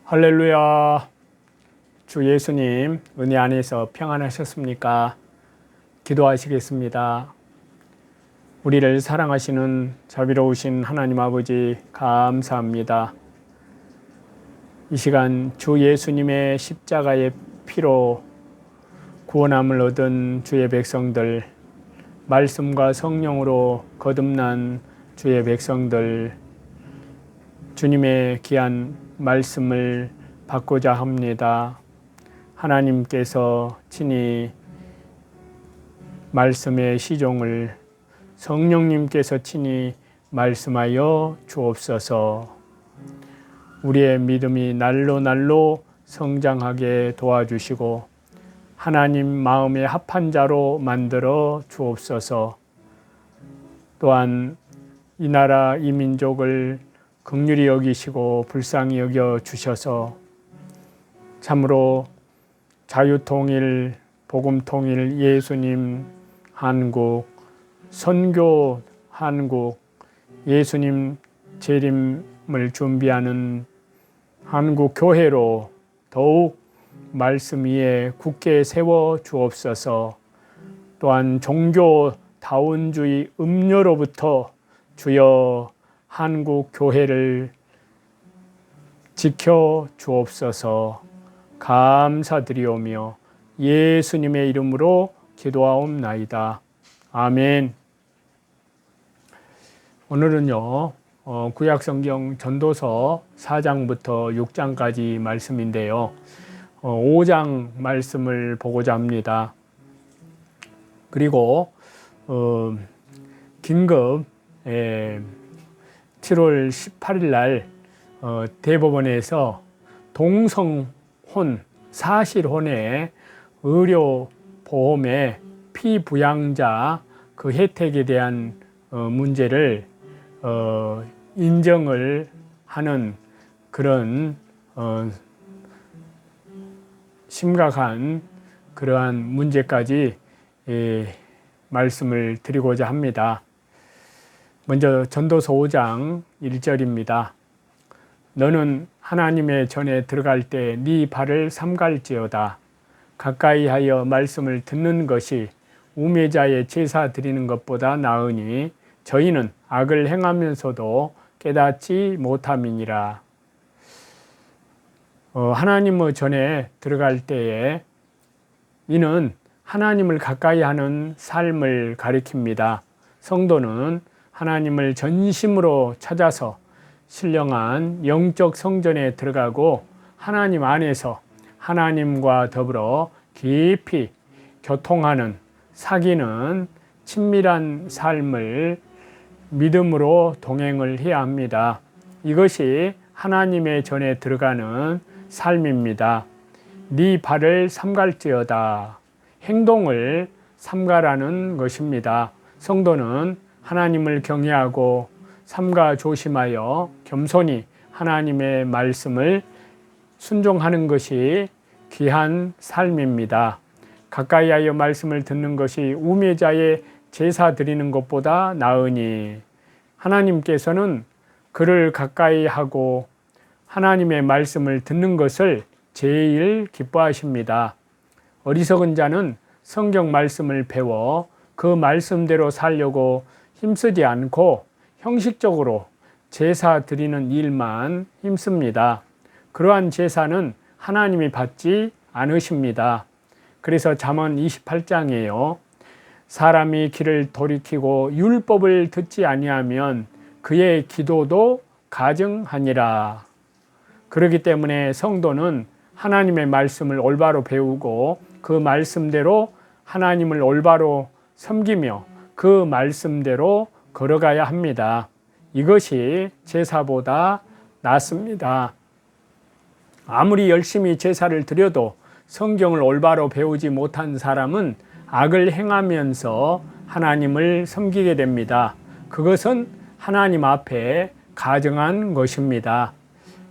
할렐루야. 주 예수님 은혜 안에서 평안하셨습니까? 기도하시겠습니다. 우리를 사랑하시는 자비로우신 하나님 아버지 감사합니다. 이 시간 주 예수님의 십자가의 피로 구원함을 얻은 주의 백성들, 말씀과 성령으로 거듭난 주의 백성들, 주님의 귀한 말씀을 받고자 합니다. 하나님께서 친히 말씀의 시종을 성령님께서 친히 말씀하여 주옵소서. 우리의 믿음이 날로 날로 성장하게 도와주시고 하나님 마음에 합한 자로 만들어 주옵소서. 또한 이 나라 이 민족을 긍휼히 여기시고 불쌍히 여겨 주셔서 참으로 자유통일, 복음통일, 예수님 한국, 선교 한국, 예수님 재림을 준비하는 한국 교회로 더욱 말씀 위에 굳게 세워 주옵소서. 또한 종교 다원주의 음료로부터 주여 한국 교회를 지켜 주옵소서. 감사드리오며 예수님의 이름으로 기도하옵나이다. 아멘. 오늘은요, 구약성경 전도서 4장부터 6장까지 말씀인데요. 5장 말씀을 보고자 합니다. 그리고 긴급 7월 18일 날 대법원에서 동성혼, 사실혼의 의료보험의 피부양자 그 혜택에 대한 문제를 인정을 하는 그런 심각한 그러한 문제까지 말씀을 드리고자 합니다. 먼저 전도서 5장 1절입니다. 너는 하나님의 전에 들어갈 때 네 발을 삼갈지어다. 가까이 하여 말씀을 듣는 것이 우매자의 제사 드리는 것보다 나으니 저희는 악을 행하면서도 깨닫지 못함이니라. 하나님의 전에 들어갈 때에 이는 하나님을 가까이 하는 삶을 가리킵니다. 성도는 하나님을 전심으로 찾아서 신령한 영적 성전에 들어가고 하나님 안에서 하나님과 더불어 깊이 교통하는, 사귀는 친밀한 삶을 믿음으로 동행을 해야 합니다. 이것이 하나님의 전에 들어가는 삶입니다. 네 발을 삼갈지어다. 행동을 삼가라는 것입니다. 성도는 하나님을 경외하고 삼가 조심하여 겸손히 하나님의 말씀을 순종하는 것이 귀한 삶입니다. 가까이 하여 말씀을 듣는 것이 우매자의 제사 드리는 것보다 나으니 하나님께서는 그를 가까이 하고 하나님의 말씀을 듣는 것을 제일 기뻐하십니다. 어리석은 자는 성경 말씀을 배워 그 말씀대로 살려고 힘쓰지 않고 형식적으로 제사 드리는 일만 힘씁니다. 그러한 제사는 하나님이 받지 않으십니다. 그래서 잠언 28장이에요. 사람이 길을 돌이키고 율법을 듣지 아니하면 그의 기도도 가증하니라. 그렇기 때문에 성도는 하나님의 말씀을 올바로 배우고 그 말씀대로 하나님을 올바로 섬기며 그 말씀대로 걸어가야 합니다. 이것이 제사보다 낫습니다. 아무리 열심히 제사를 드려도 성경을 올바로 배우지 못한 사람은 악을 행하면서 하나님을 섬기게 됩니다. 그것은 하나님 앞에 가증한 것입니다.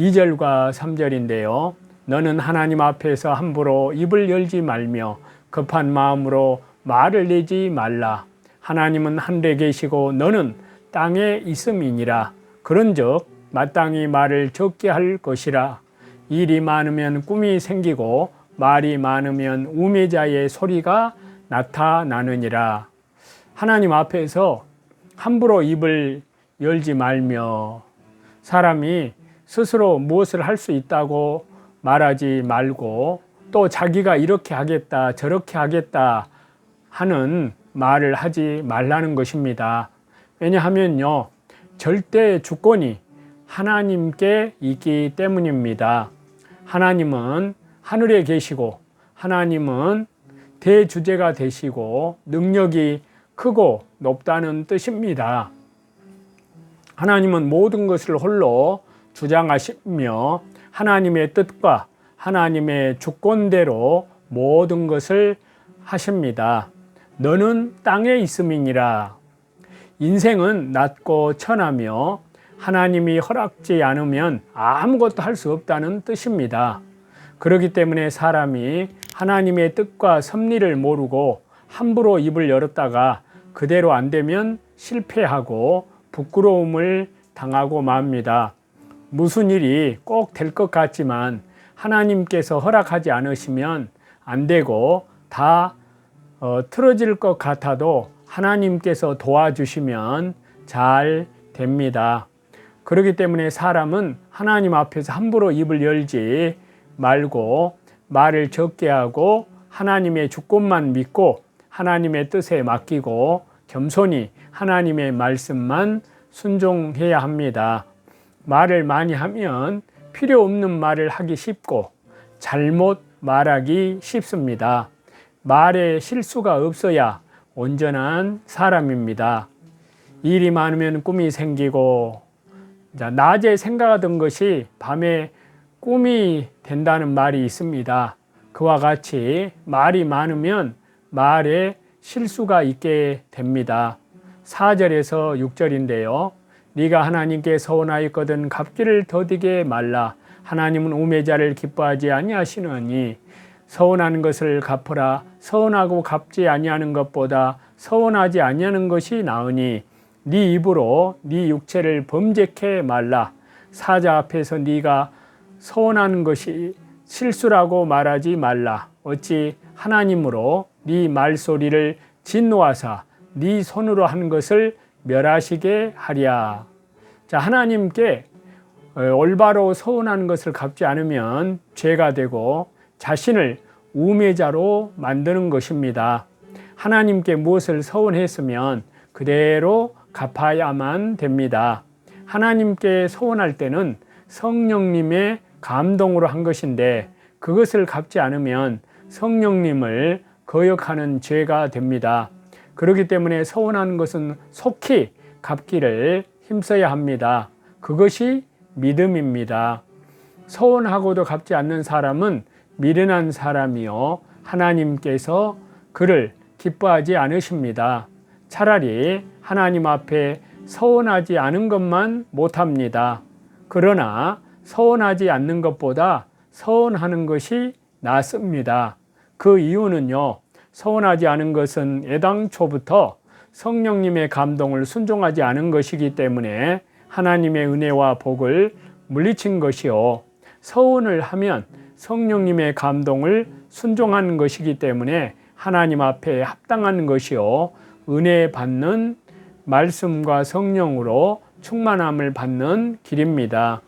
2절과 3절인데요. 너는 하나님 앞에서 함부로 입을 열지 말며 급한 마음으로 말을 내지 말라. 하나님은 하늘에 계시고 너는 땅에 있음이니라. 그런즉 마땅히 말을 적게 할 것이라. 일이 많으면 꿈이 생기고 말이 많으면 우매자의 소리가 나타나느니라. 하나님 앞에서 함부로 입을 열지 말며 사람이 스스로 무엇을 할 수 있다고 말하지 말고 또 자기가 이렇게 하겠다 저렇게 하겠다 하는 말을 하지 말라는 것입니다. 왜냐하면요, 절대 주권이 하나님께 있기 때문입니다. 하나님은 하늘에 계시고 하나님은 대주제가 되시고 능력이 크고 높다는 뜻입니다. 하나님은 모든 것을 홀로 주장하시며 하나님의 뜻과 하나님의 주권대로 모든 것을 하십니다. 너는 땅에 있음이니라. 인생은 낮고 천하며 하나님이 허락지 않으면 아무것도 할 수 없다는 뜻입니다. 그렇기 때문에 사람이 하나님의 뜻과 섭리를 모르고 함부로 입을 열었다가 그대로 안 되면 실패하고 부끄러움을 당하고 맙니다. 무슨 일이 꼭 될 것 같지만 하나님께서 허락하지 않으시면 안 되고 다 틀어질 것 같아도 하나님께서 도와주시면 잘 됩니다. 그렇기 때문에 사람은 하나님 앞에서 함부로 입을 열지 말고 말을 적게 하고 하나님의 주권만 믿고 하나님의 뜻에 맡기고 겸손히 하나님의 말씀만 순종해야 합니다. 말을 많이 하면 필요 없는 말을 하기 쉽고 잘못 말하기 쉽습니다. 말에 실수가 없어야 온전한 사람입니다. 일이 많으면 꿈이 생기고 낮에 생각하던 것이 밤에 꿈이 된다는 말이 있습니다. 그와 같이 말이 많으면 말에 실수가 있게 됩니다. 4절에서 6절인데요. 네가 하나님께 서원하였거든 갚기를 더디게 말라. 하나님은 우매자를 기뻐하지 아니하시느니 서원하는 것을 갚으라. 서원하고 갚지 아니하는 것보다 서원하지 아니하는 것이 나으니 네 입으로 네 육체를 범죄케 말라. 사자 앞에서 네가 서원하는 것이 실수라고 말하지 말라. 어찌 하나님으로 네 말소리를 진노하사 네 손으로 한 것을 멸하시게 하랴. 자, 하나님께 올바로 서원하는 것을 갚지 않으면 죄가 되고 자신을 우매자로 만드는 것입니다. 하나님께 무엇을 서원했으면 그대로 갚아야만 됩니다. 하나님께 서원할 때는 성령님의 감동으로 한 것인데 그것을 갚지 않으면 성령님을 거역하는 죄가 됩니다. 그렇기 때문에 서원하는 것은 속히 갚기를 힘써야 합니다. 그것이 믿음입니다. 서원하고도 갚지 않는 사람은 미련한 사람이요 하나님께서 그를 기뻐하지 않으십니다. 차라리 하나님 앞에 서원하지 않은 것만 못합니다. 그러나 서원하지 않는 것보다 서원하는 것이 낫습니다. 그 이유는요, 서원하지 않은 것은 애당초부터 성령님의 감동을 순종하지 않은 것이기 때문에 하나님의 은혜와 복을 물리친 것이요, 서원을 하면 성령님의 감동을 순종하는 것이기 때문에 하나님 앞에 합당한 것이요, 은혜 받는 말씀과 성령으로 충만함을 받는 길입니다.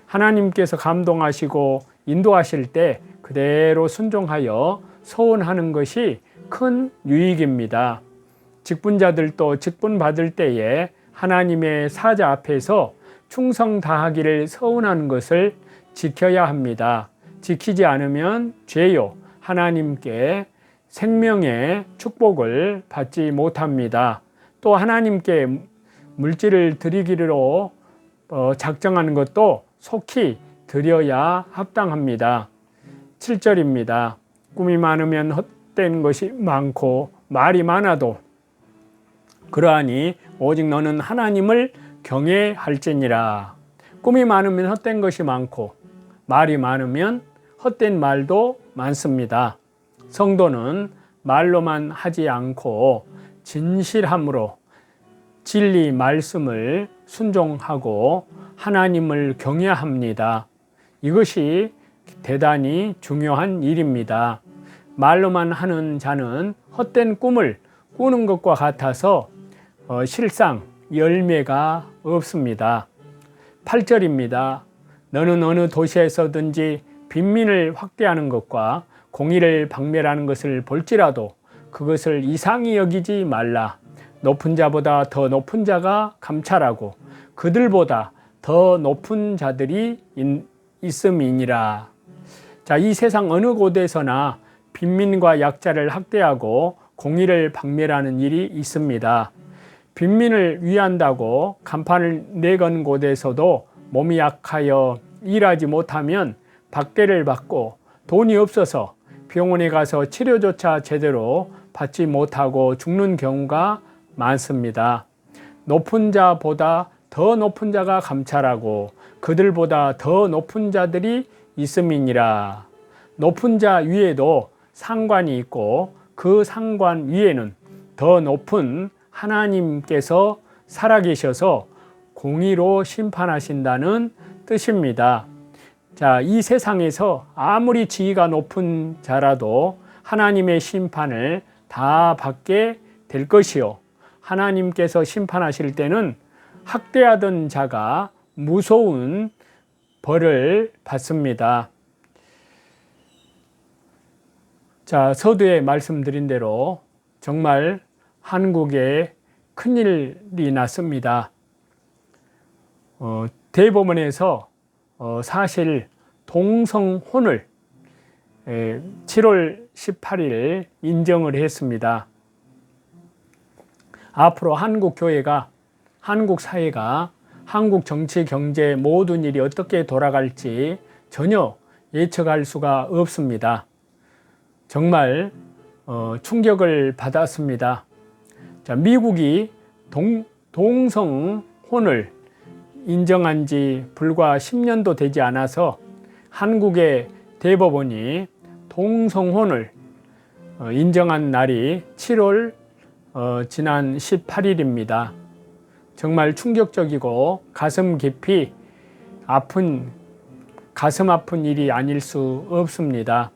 하나님께서 감동하시고 인도하실 때 그대로 순종하여 서원하는 것이 큰 유익입니다. 직분자들도 직분 받을 때에 하나님의 사자 앞에서 충성 다하기를 서원하는 것을 지켜야 합니다. 지키지 않으면 죄요, 하나님께 생명의 축복을 받지 못합니다. 또 하나님께 물질을 드리기로 작정하는 것도 속히 드려야 합당합니다. 7절입니다. 꿈이 많으면 헛된 것이 많고 말이 많아도 그러하니 오직 너는 하나님을 경외할지니라. 꿈이 많으면 헛된 것이 많고 말이 많으면 헛된 말도 많습니다. 성도는 말로만 하지 않고 진실함으로 진리 말씀을 순종하고 하나님을 경외합니다. 이것이 대단히 중요한 일입니다. 말로만 하는 자는 헛된 꿈을 꾸는 것과 같아서 실상 열매가 없습니다. 8절입니다. 너는 어느 도시에서든지 빈민을 확대하는 것과 공의를 박멸하는 것을 볼지라도 그것을 이상히 여기지 말라. 높은 자보다 더 높은 자가 감찰하고 그들보다 더 높은 자들이 있음이니라. 자, 이 세상 어느 곳에서나 빈민과 약자를 학대하고 공의를 박멸하는 일이 있습니다. 빈민을 위한다고 간판을 내건 곳에서도 몸이 약하여 일하지 못하면 박대를 받고 돈이 없어서 병원에 가서 치료조차 제대로 받지 못하고 죽는 경우가 많습니다. 높은 자보다 더 높은 자가 감찰하고 그들보다 더 높은 자들이 있음이니라. 높은 자 위에도 상관이 있고 그 상관 위에는 더 높은 하나님께서 살아계셔서 공의로 심판하신다는 뜻입니다. 자, 이 세상에서 아무리 지위가 높은 자라도 하나님의 심판을 다 받게 될 것이요. 하나님께서 심판하실 때는 학대하던 자가 무서운 벌을 받습니다. 자, 서두에 말씀드린 대로 정말 한국에 큰일이 났습니다. 대법원에서 사실 동성혼을 7월 18일 인정을 했습니다. 앞으로 한국 교회가, 한국 사회가, 한국 정치, 경제 모든 일이 어떻게 돌아갈지 전혀 예측할 수가 없습니다. 정말 충격을 받았습니다. 자, 미국이 동성혼을 인정한 지 불과 10년도 되지 않아서 한국의 대법원이 동성혼을 인정한 날이 7월 지난 18일입니다. 정말 충격적이고 가슴 깊이 가슴 아픈 일이 아닐 수 없습니다.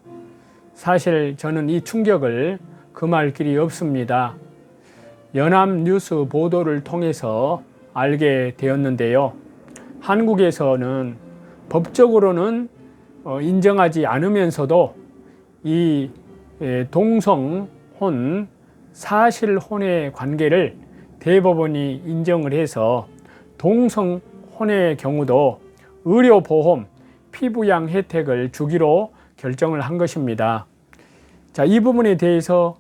사실 저는 이 충격을 금할 길이 없습니다. 연합뉴스 보도를 통해서 알게 되었는데요. 한국에서는 법적으로는 인정하지 않으면서도 이 동성혼, 사실혼의 관계를 대법원이 인정을 해서 동성혼의 경우도 의료보험, 피부양 혜택을 주기로 결정을 한 것입니다. 자, 이 부분에 대해서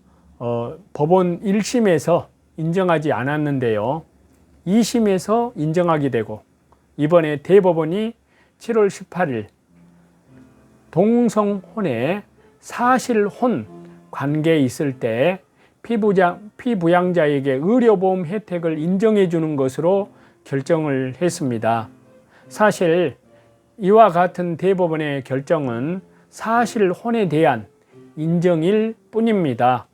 법원 1심에서 인정하지 않았는데요. 2심에서 인정하게 되고 이번에 대법원이 7월 18일 동성혼에 사실혼 관계에 있을 때 피부양자에게 의료보험 혜택을 인정해 주는 것으로 결정을 했습니다. 사실 이와 같은 대법원의 결정은 사실혼에 대한 인정일 뿐입니다.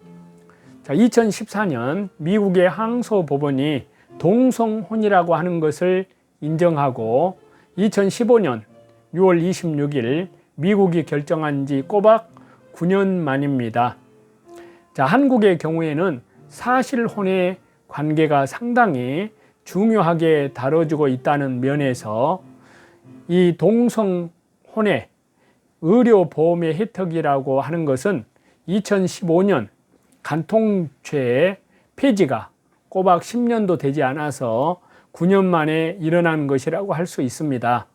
자, 2014년 미국의 항소법원이 동성혼이라고 하는 것을 인정하고 2015년 6월 26일 미국이 결정한 지 꼬박 9년 만입니다. 자, 한국의 경우에는 사실혼의 관계가 상당히 중요하게 다뤄지고 있다는 면에서 이 동성혼의 의료보험의 혜택이라고 하는 것은 2015년 간통죄의 폐지가 꼬박 10년도 되지 않아서 9년 만에 일어난 것이라고 할 수 있습니다.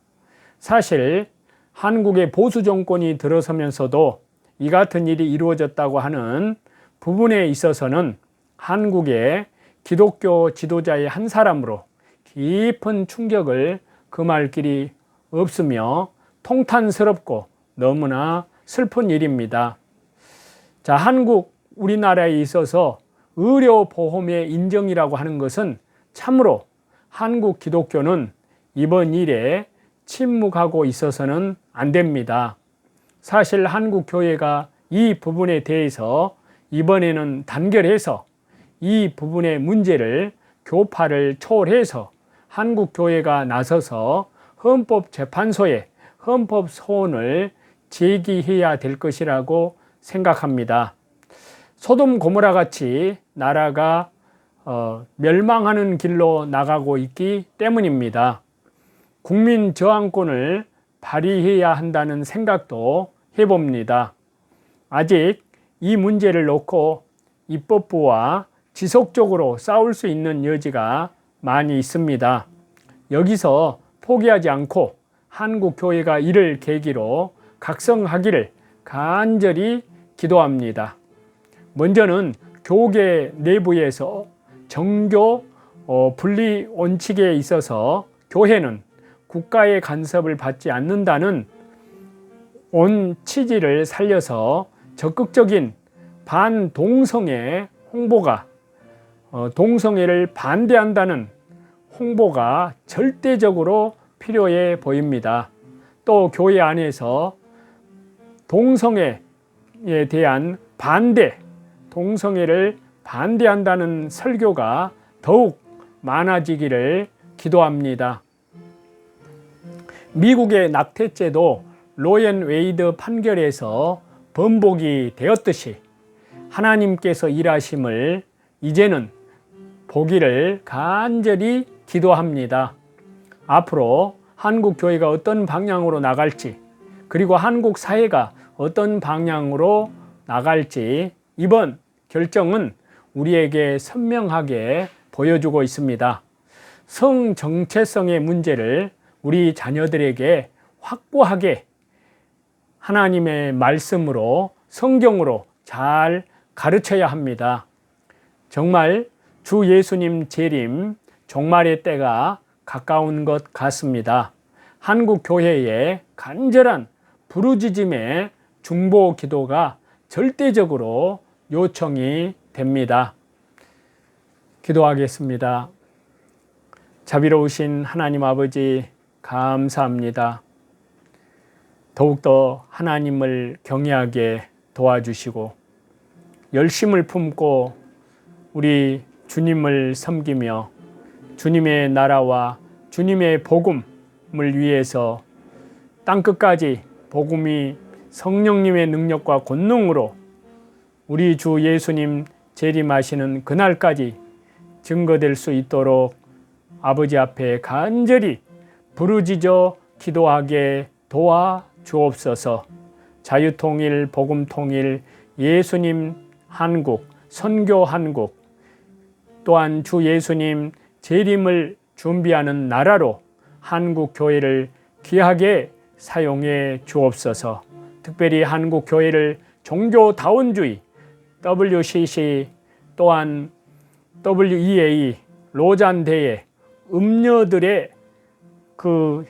사실 한국의 보수 정권이 들어서면서도 이 같은 일이 이루어졌다고 하는 부분에 있어서는 한국의 기독교 지도자의 한 사람으로 깊은 충격을 금할 길이 없으며 통탄스럽고 너무나 슬픈 일입니다. 자, 우리나라에 있어서 의료보험의 인정이라고 하는 것은 참으로 한국 기독교는 이번 일에 침묵하고 있어서는 안 됩니다. 사실 한국 교회가 이 부분에 대해서 이번에는 단결해서 이 부분의 문제를 교파를 초월해서 한국 교회가 나서서 헌법재판소에 헌법 소원을 제기해야 될 것이라고 생각합니다. 소돔 고모라 같이 나라가 멸망하는 길로 나가고 있기 때문입니다. 국민 저항권을 발휘해야 한다는 생각도 해봅니다. 아직 이 문제를 놓고 입법부와 지속적으로 싸울 수 있는 여지가 많이 있습니다. 여기서 포기하지 않고 한국교회가 이를 계기로 각성하기를 간절히 기도합니다. 먼저는 교계 내부에서 정교 분리 원칙에 있어서 교회는 국가의 간섭을 받지 않는다는 온 취지를 살려서 적극적인 반동성애 홍보가 동성애를 반대한다는 홍보가 절대적으로 필요해 보입니다. 또 교회 안에서 동성애에 대한 반대, 동성애를 반대한다는 설교가 더욱 많아지기를 기도합니다. 미국의 낙태죄도 로앤 웨이드 판결에서 번복이 되었듯이 하나님께서 일하심을 이제는 보기를 간절히 기도합니다. 앞으로 한국 교회가 어떤 방향으로 나갈지, 그리고 한국 사회가 어떤 방향으로 나갈지 이번 결정은 우리에게 선명하게 보여주고 있습니다. 성 정체성의 문제를 우리 자녀들에게 확고하게 하나님의 말씀으로, 성경으로 잘 가르쳐야 합니다. 정말 주 예수님 재림 종말의 때가 가까운 것 같습니다. 한국 교회의 간절한 부르짖음의 중보 기도가 절대적으로 요청이 됩니다. 기도하겠습니다. 자비로우신 하나님 아버지, 감사합니다. 더욱더 하나님을 경외하게 도와주시고 열심을 품고 우리 주님을 섬기며 주님의 나라와 주님의 복음을 위해서 땅끝까지 복음이 성령님의 능력과 권능으로 우리 주 예수님 재림하시는 그날까지 증거될 수 있도록 아버지 앞에 간절히 부르짖어 기도하게 도와주옵소서. 자유통일, 복음통일, 예수님 한국, 선교 한국, 또한 주 예수님 재림을 준비하는 나라로 한국 교회를 귀하게 사용해 주옵소서. 특별히 한국 교회를 종교다원주의, WCC, 또한 WEA, 로잔대의 음녀들의 그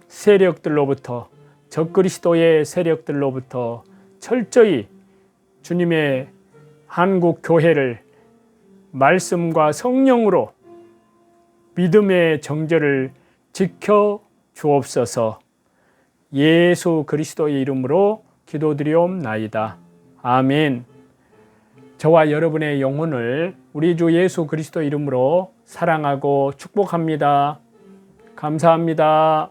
세력들로부터, 적그리스도의 세력들로부터 철저히 주님의 한국 교회를 말씀과 성령으로 믿음의 정절을 지켜 주옵소서. 예수 그리스도의 이름으로 기도드리옵나이다. 아멘. 저와 여러분의 영혼을 우리 주 예수 그리스도 이름으로 사랑하고 축복합니다. 감사합니다.